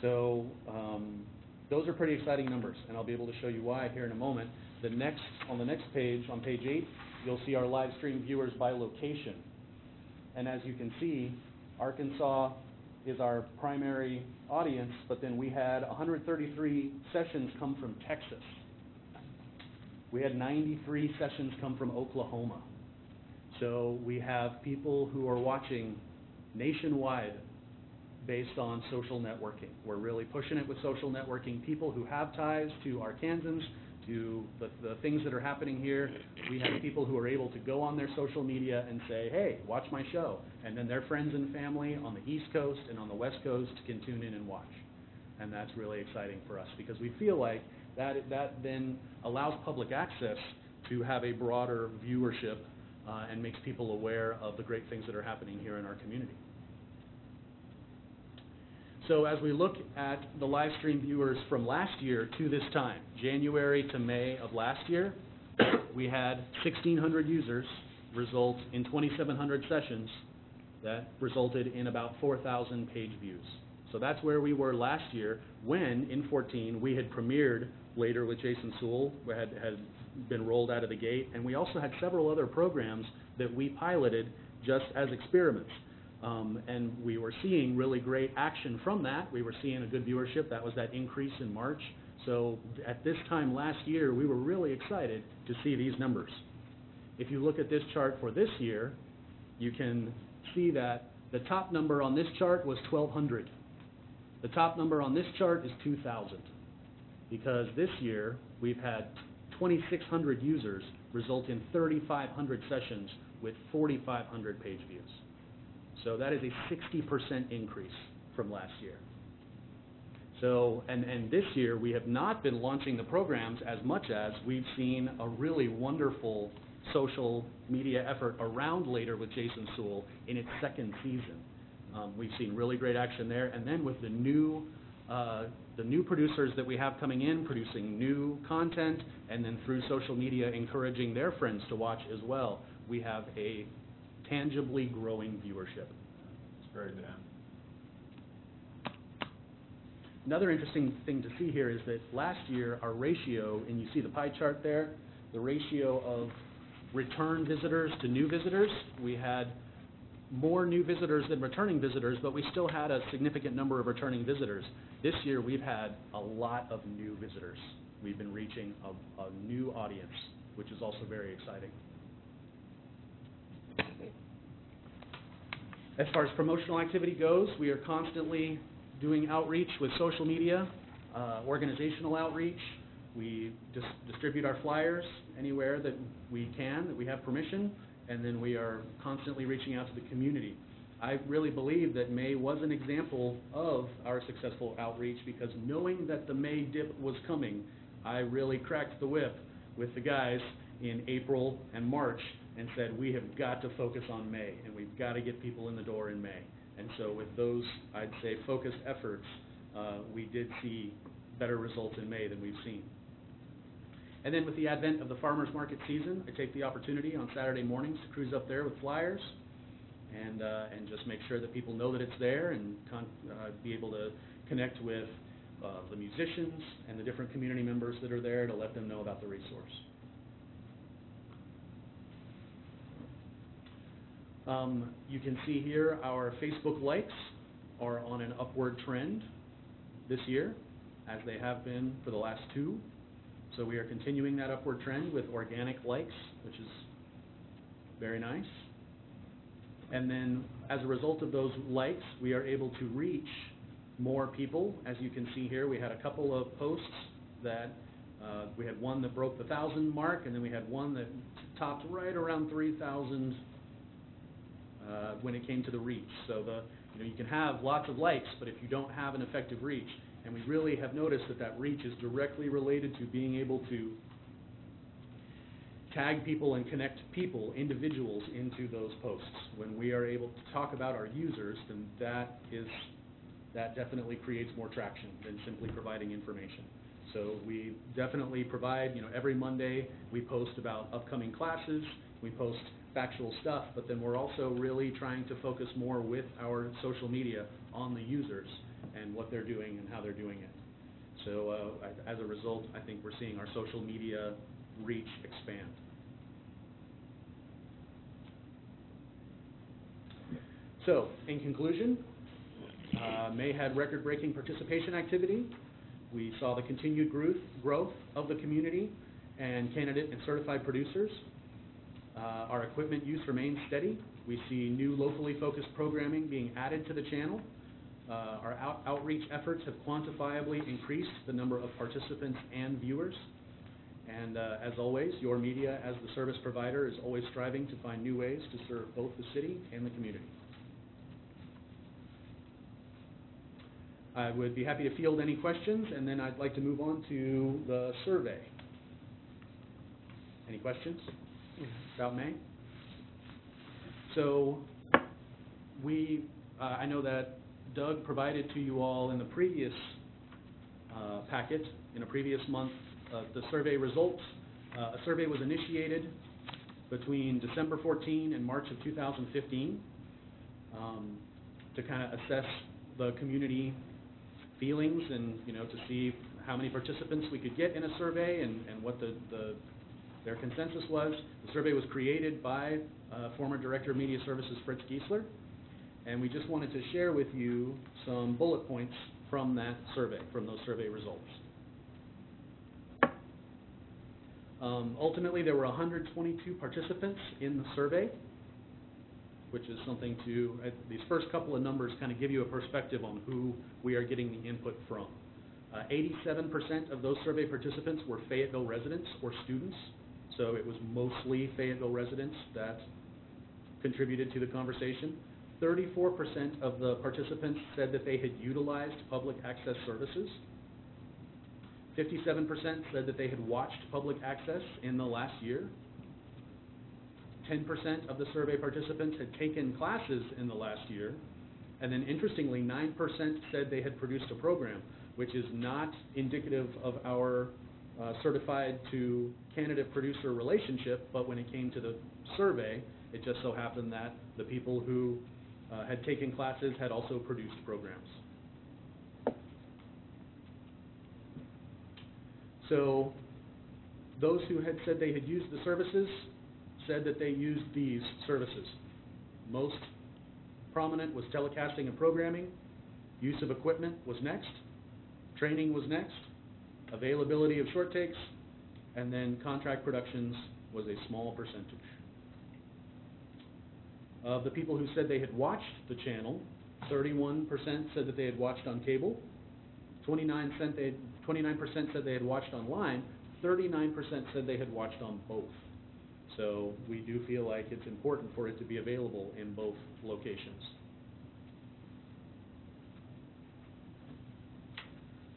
So, those are pretty exciting numbers, and I'll be able to show you why here in a moment. On the next page, on page 8, you'll see our live stream viewers by location. And as you can see, Arkansas is our primary audience, but then we had 133 sessions come from Texas. We had 93 sessions come from Oklahoma. So we have people who are watching nationwide based on social networking. We're really pushing it with social networking. People who have ties to Arkansans, to the things that are happening here. We have people who are able to go on their social media and say, hey, watch my show. And then their friends and family on the East Coast and on the West Coast can tune in and watch. And that's really exciting for us because we feel like that then allows public access to have a broader viewership and makes people aware of the great things that are happening here in our community. So as we look at the live stream viewers from last year to this time, January to May of last year, we had 1,600 users result in 2,700 sessions that resulted in about 4,000 page views. So that's where we were last year when, in 14, we had premiered Later with Jason Sewell, had been rolled out of the gate, and we also had several other programs that we piloted just as experiments. And we were seeing really great action from that. We were seeing a good viewership. That was that increase in March. So at this time last year, we were really excited to see these numbers. If you look at this chart for this year, you can see that the top number on this chart was 1,200. The top number on this chart is 2,000. Because this year, we've had 2,600 users result in 3,500 sessions with 4,500 page views. So that is a 60% increase from last year. So, and this year we have not been launching the programs as much as we've seen a really wonderful social media effort around Later with Jason Sewell in its second season. We've seen really great action there, and then with the new producers that we have coming in, producing new content, and then through social media encouraging their friends to watch as well, we have a tangibly growing viewership. It's great, Dan. Another interesting thing to see here is that last year our ratio, and you see the pie chart there, the ratio of return visitors to new visitors, we had more new visitors than returning visitors, but we still had a significant number of returning visitors. This year we've had a lot of new visitors. We've been reaching a new audience, which is also very exciting. As far as promotional activity goes, we are constantly doing outreach with social media, organizational outreach. We distribute our flyers anywhere that we can, that we have permission, and then we are constantly reaching out to the community. I really believe that May was an example of our successful outreach because knowing that the May dip was coming, I really cracked the whip with the guys in April and March and said, we have got to focus on May, and we've got to get people in the door in May. And so with those, I'd say, focused efforts, we did see better results in May than we've seen. And then with the advent of the farmers market season, I take the opportunity on Saturday mornings to cruise up there with flyers and just make sure that people know that it's there and be able to connect with the musicians and the different community members that are there to let them know about the resource. You can see here our Facebook likes are on an upward trend this year, as they have been for the last 2. So we are continuing that upward trend with organic likes, which is very nice. And then as a result of those likes, we are able to reach more people. As you can see here, we had a couple of posts that we had one that broke the 1,000 mark, and then we had one that topped right around 3,000 when it came to the reach. So you can have lots of likes, but if you don't have an effective reach, and we really have noticed that reach is directly related to being able to tag people and connect people, individuals, into those posts. When we are able to talk about our users, then that definitely creates more traction than simply providing information. So we definitely provide, every Monday we post about upcoming classes We post factual stuff, but then we're also really trying to focus more with our social media on the users and what they're doing and how they're doing it. So as a result, I think we're seeing our social media reach expand. So, in conclusion, May had record-breaking participation activity. We saw the continued growth of the community and candidate and certified producers. Our equipment use remains steady. We see new locally focused programming being added to the channel. Our outreach efforts have quantifiably increased the number of participants and viewers. And as always, your media as the service provider is always striving to find new ways to serve both the city and the community. I would be happy to field any questions, and then I'd like to move on to the survey. Any questions about May? So I know that Doug provided to you all in the previous packet, in a previous month, the survey results. A survey was initiated between December 14 and March of 2015 to kind of assess the community feelings and, to see how many participants we could get in a survey and what their consensus was. The survey was created by former Director of Media Services Fritz Giesler, and we just wanted to share with you some bullet points from that survey, from those survey results. Ultimately, there were 122 participants in the survey, which is something these first couple of numbers kind of give you a perspective on who we are getting the input from. 87% of those survey participants were Fayetteville residents or students, so it was mostly Fayetteville residents that contributed to the conversation. 34% of the participants said that they had utilized public access services. 57% said that they had watched public access in the last year. 10% of the survey participants had taken classes in the last year. And then interestingly, 9% said they had produced a program, which is not indicative of our certified to candidate producer relationship, but when it came to the survey, it just so happened that the people who had taken classes had also produced programs. So those who had said they had used the services said that they used these services. Most prominent was telecasting and programming. Use of equipment was next. Training was next. Availability of short takes. And then contract productions was a small percentage. Of the people who said they had watched the channel, 31% said that they had watched on cable. 29% said they had watched online. 39% said they had watched on both. So we do feel like it's important for it to be available in both locations.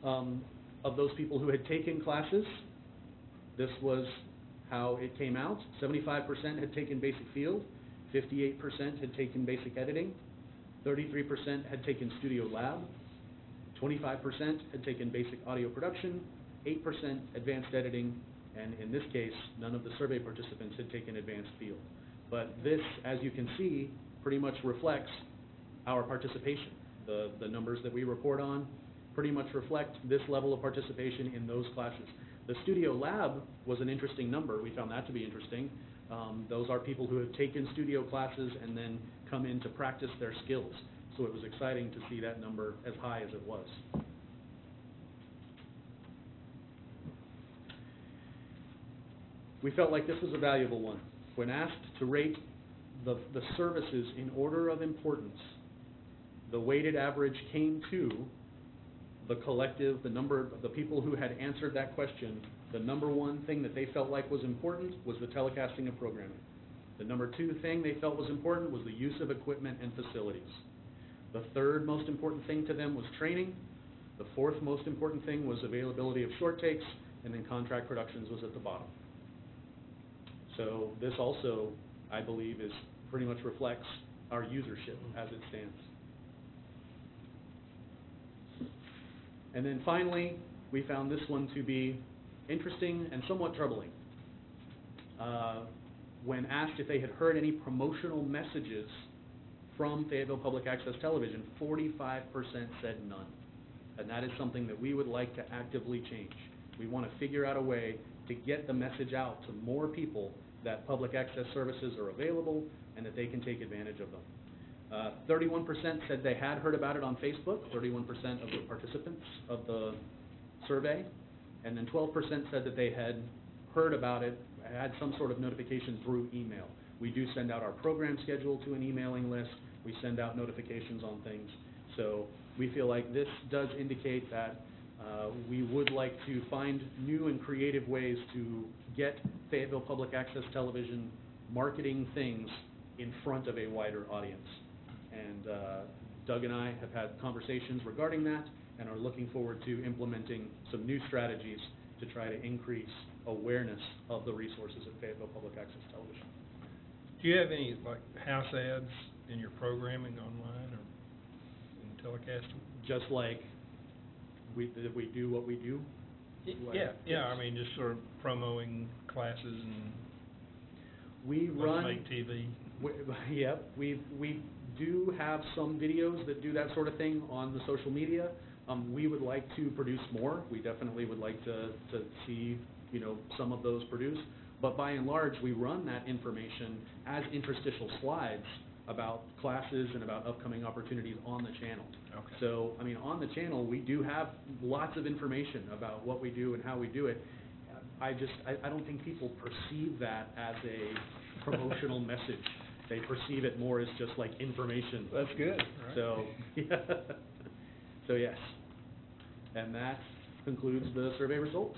Of those people who had taken classes, this was how it came out. 75% had taken basic field, 58% had taken basic editing, 33% had taken studio lab, 25% had taken basic audio production, 8% advanced editing, and in this case, none of the survey participants had taken advanced field. But this, as you can see, pretty much reflects our participation. The numbers that we report on pretty much reflect this level of participation in those classes. The studio lab was an interesting number. We found that to be interesting. Those are people who have taken studio classes and then come in to practice their skills. So it was exciting to see that number as high as it was. We felt like this was a valuable one. When asked to rate the services in order of importance, the weighted average came to the collective, the number of the people who had answered that question. The number one thing that they felt like was important was the telecasting of programming. The number two thing they felt was important was the use of equipment and facilities. The third most important thing to them was training. The fourth most important thing was availability of short takes, and then contract productions was at the bottom. So this also, I believe, pretty much reflects our usership as it stands. And then finally, we found this one to be interesting and somewhat troubling. when asked if they had heard any promotional messages from Fayetteville Public Access Television, 45% said none. And that is something that we would like to actively change. We want to figure out a way to get the message out to more people that public access services are available and that they can take advantage of them. 31% said they had heard about it on Facebook, 31% of the participants of the survey, and then 12% said that they had heard about it, had some sort of notification through email. We do send out our program schedule to an emailing list. We send out notifications on things. So we feel like this does indicate that we would like to find new and creative ways to get Fayetteville Public Access Television marketing things in front of a wider audience. And Doug and I have had conversations regarding that and are looking forward to implementing some new strategies to try to increase awareness of the resources at Fayetteville Public Access Television. Do you have any, like, house ads in your programming online or in telecasting? Just like we do what we do? Yeah, I mean, just sort of promoting classes and We Let's run. Make TV. Yep, we do have some videos that do that sort of thing on the social media. We would like to produce more. We definitely would like to see, you know, some of those produced. But by and large, we run that information as interstitial slides about classes and about upcoming opportunities on the channel. Okay. So, I mean, on the channel, we do have lots of information about what we do and how we do it. I don't think people perceive that as a promotional message. They perceive it more as just like information. That's good. So, yeah. So yes. And that concludes the survey results.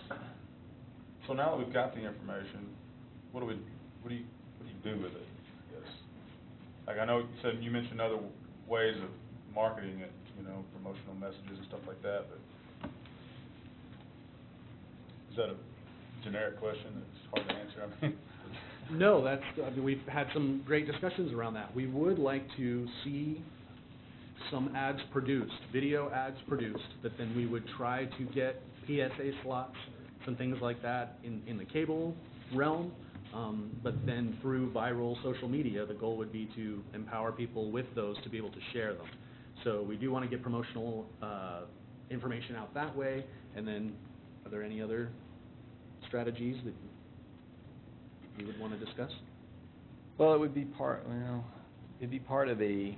So now that we've got the information, what do you do with it, I guess? Like, I know you mentioned other ways of marketing it, you know, promotional messages and stuff like that, but is that a generic question that's hard to answer? I mean, No, we've had some great discussions around that. We would like to see some ads produced, video ads produced, that then we would try to get PSA slots, some things like that in the cable realm, but then through viral social media, the goal would be to empower people with those to be able to share them. So we do want to get promotional information out that way, and then are there any other strategies that you would want to discuss? Well, it'd be part of a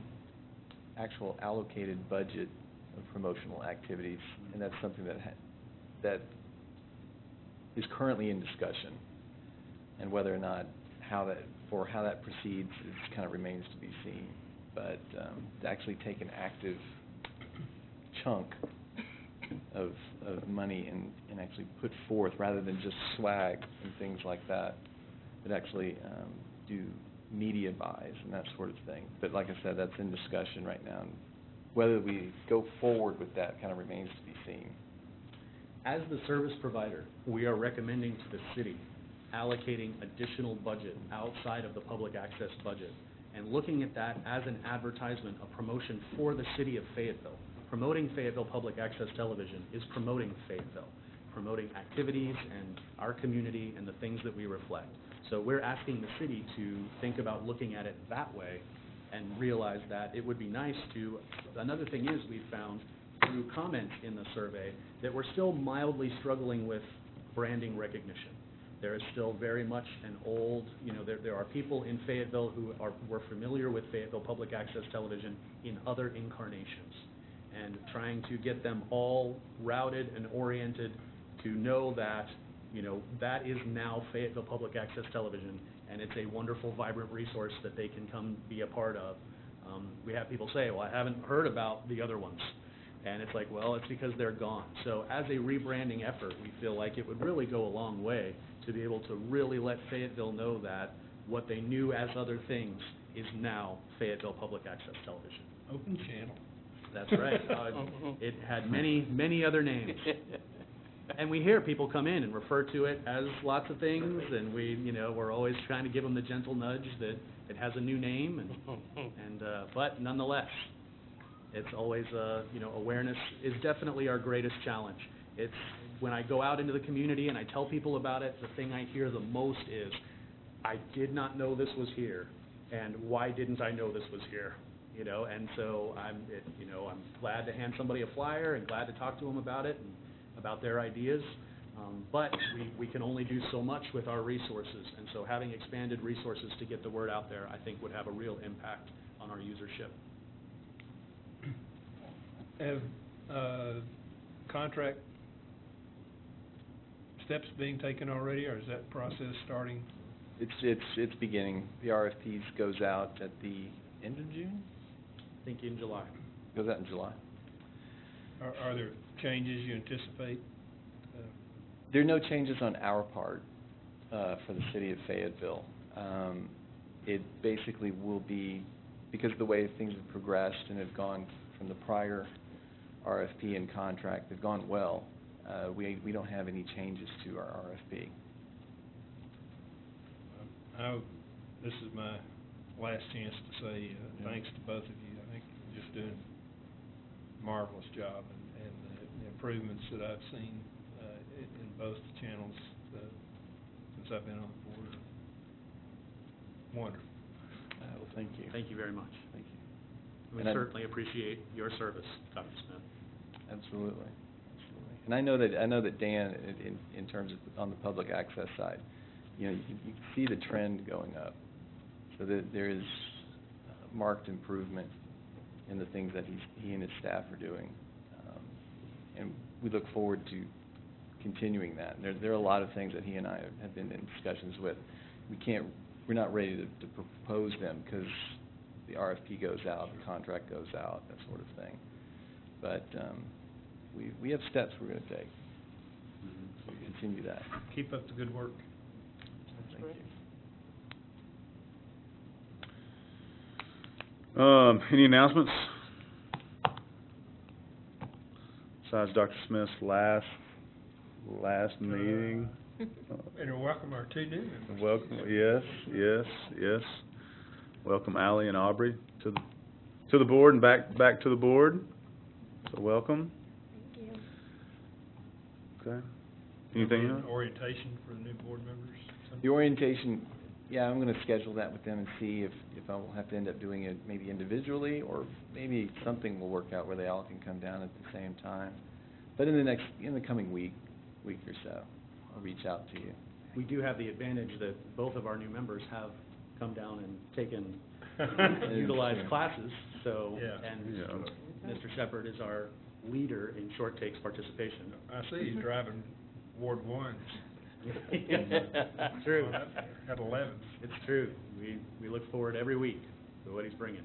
actual allocated budget of promotional activities, and that's something that is currently in discussion. And whether or not how that proceeds kind of remains to be seen. But to actually take an active chunk of money and actually put forth, rather than just swag and things like that, but actually do media buys and that sort of thing. But like I said, that's in discussion right now. And whether we go forward with that kind of remains to be seen. As the service provider, we are recommending to the city allocating additional budget outside of the public access budget and looking at that as an advertisement, a promotion for the city of Fayetteville. Promoting Fayetteville Public Access Television is promoting Fayetteville, promoting activities and our community and the things that we reflect. So we're asking the city to think about looking at it that way and realize that it would be nice to, another thing is we've found through comments in the survey that we're still mildly struggling with branding recognition. There is still very much an old, there are people in Fayetteville who were familiar with Fayetteville Public Access Television in other incarnations, and trying to get them all routed and oriented to know that, that is now Fayetteville Public Access Television, and it's a wonderful, vibrant resource that they can come be a part of. We have people say, well, I haven't heard about the other ones. And it's like, well, it's because they're gone. So as a rebranding effort, we feel like it would really go a long way to be able to really let Fayetteville know that what they knew as other things is now Fayetteville Public Access Television. Open channel. That's right. It had many, many other names. And we hear people come in and refer to it as lots of things, and we're always trying to give them the gentle nudge that it has a new name, but nonetheless, it's always, awareness is definitely our greatest challenge. It's when I go out into the community and I tell people about it, the thing I hear the most is, I did not know this was here, and why didn't I know this was here? You know, and so I'm glad to hand somebody a flyer and glad to talk to them about it and about their ideas. But we can only do so much with our resources, and so having expanded resources to get the word out there, I think would have a real impact on our usership. Have contract steps being taken already, or is that process starting? It's beginning. The RFPs goes out at the end of June? I think in July. Goes out in July. Are there changes you anticipate? There are no changes on our part for the city of Fayetteville. It basically will be, because of the way things have progressed and have gone from the prior RFP and contract, they've gone well. We don't have any changes to our RFP. This is my last chance to say thanks to both of you. I think you're just doing a marvelous job, and the improvements that I've seen in both channels since I've been on the board are wonderful. Well, thank you. Thank you very much. Thank you. We certainly appreciate your service, Dr. Smith. Absolutely. And I know that Dan, in terms of on the public access side, you know, you can see the trend going up. So that there is marked improvement in the things that he and his staff are doing, and we look forward to continuing that. And there are a lot of things that he and I have been in discussions with. We're not ready to propose them because the RFP goes out, the contract goes out, that sort of thing. But we have steps we're going to take. So we continue that. Keep up the good work. Thank you. Any announcements? Besides Dr. Smith's last meeting. And welcome our two new members. Welcome, yes. Welcome Allie and Aubrey to the board and back to the board. So welcome. Thank you. Okay. Anything else? Orientation for the new board members? The orientation, yeah, I'm going to schedule that with them and see if I will have to end up doing it maybe individually, or maybe something will work out where they all can come down at the same time. But in the coming week or so, I'll reach out to you. We do have the advantage that both of our new members have come down and taken utilized classes. So, Mr. Shepard is our leader in short takes participation. I see he's driving Ward 1. True. At 11. It's true. We look forward every week to what he's bringing.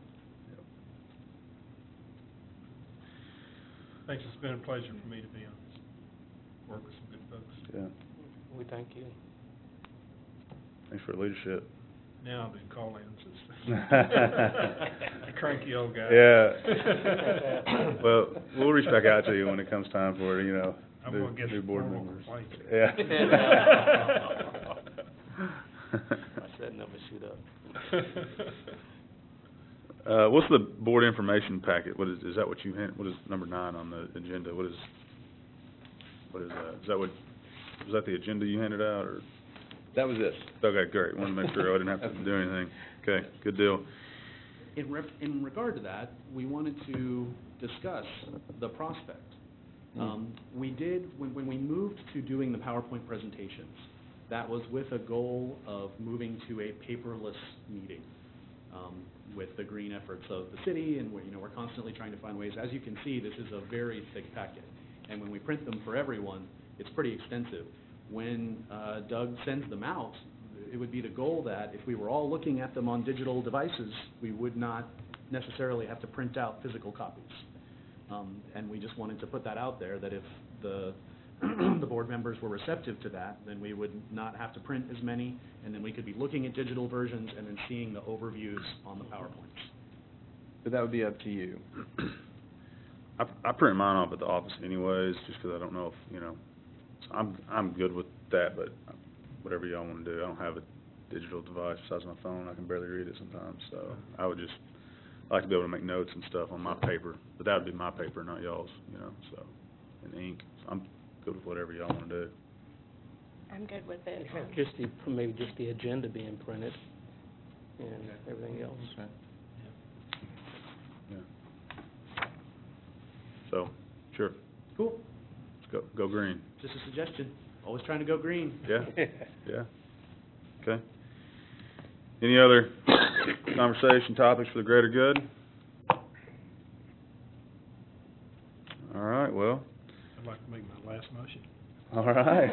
Thanks. It's been a pleasure for me to be on this. Work with some good folks. Yeah. We thank you. Thanks for your leadership. Now I'll do call-ins. Cranky old guy. Yeah. Well, we'll reach back out to you when it comes time for, I'm going to get new some board formal members. complaints. Yeah. I said never shoot up. What's the board information packet? What is that what you what is number 9 on the agenda? What is that? Was that the agenda you handed out, or? That was it. Okay, great. Wanted to make sure I didn't have to do anything. Okay, good deal. In regard to that, we wanted to discuss the prospect. We did, when we moved to doing the PowerPoint presentations, that was with a goal of moving to a paperless meeting with the green efforts of the city, and we're constantly trying to find ways. As you can see, this is a very thick packet, and when we print them for everyone, it's pretty extensive. When Doug sends them out, it would be the goal that if we were all looking at them on digital devices, we would not necessarily have to print out physical copies. And we just wanted to put that out there, that if the board members were receptive to that, then we would not have to print as many, and then we could be looking at digital versions and then seeing the overviews on the PowerPoints. But that would be up to you. I print mine off at the office anyways, just because I don't know if, I'm good with that, but whatever y'all want to do. I don't have a digital device besides my phone. I can barely read it sometimes, so I would just like to be able to make notes and stuff on my paper, but that would be my paper, not y'all's, so, in ink. So I'm good with whatever y'all want to do. I'm good with it. Maybe just the agenda being printed and everything else. Okay. Yeah. So, sure, Cool. let's go green. Just a suggestion. Always trying to go green. Yeah, yeah. Okay. Any other conversation topics for the greater good? All right, well, I'd like to make my last motion. all right.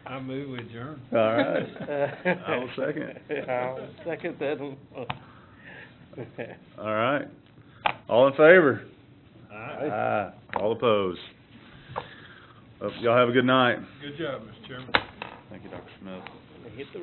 I move with adjourn. All right. I will second. I'll second that one. All right. All in favor? Aye. Aye. All opposed? Y'all have a good night. Good job, Mr. Chairman. Thank you, Dr. Smith. Hit the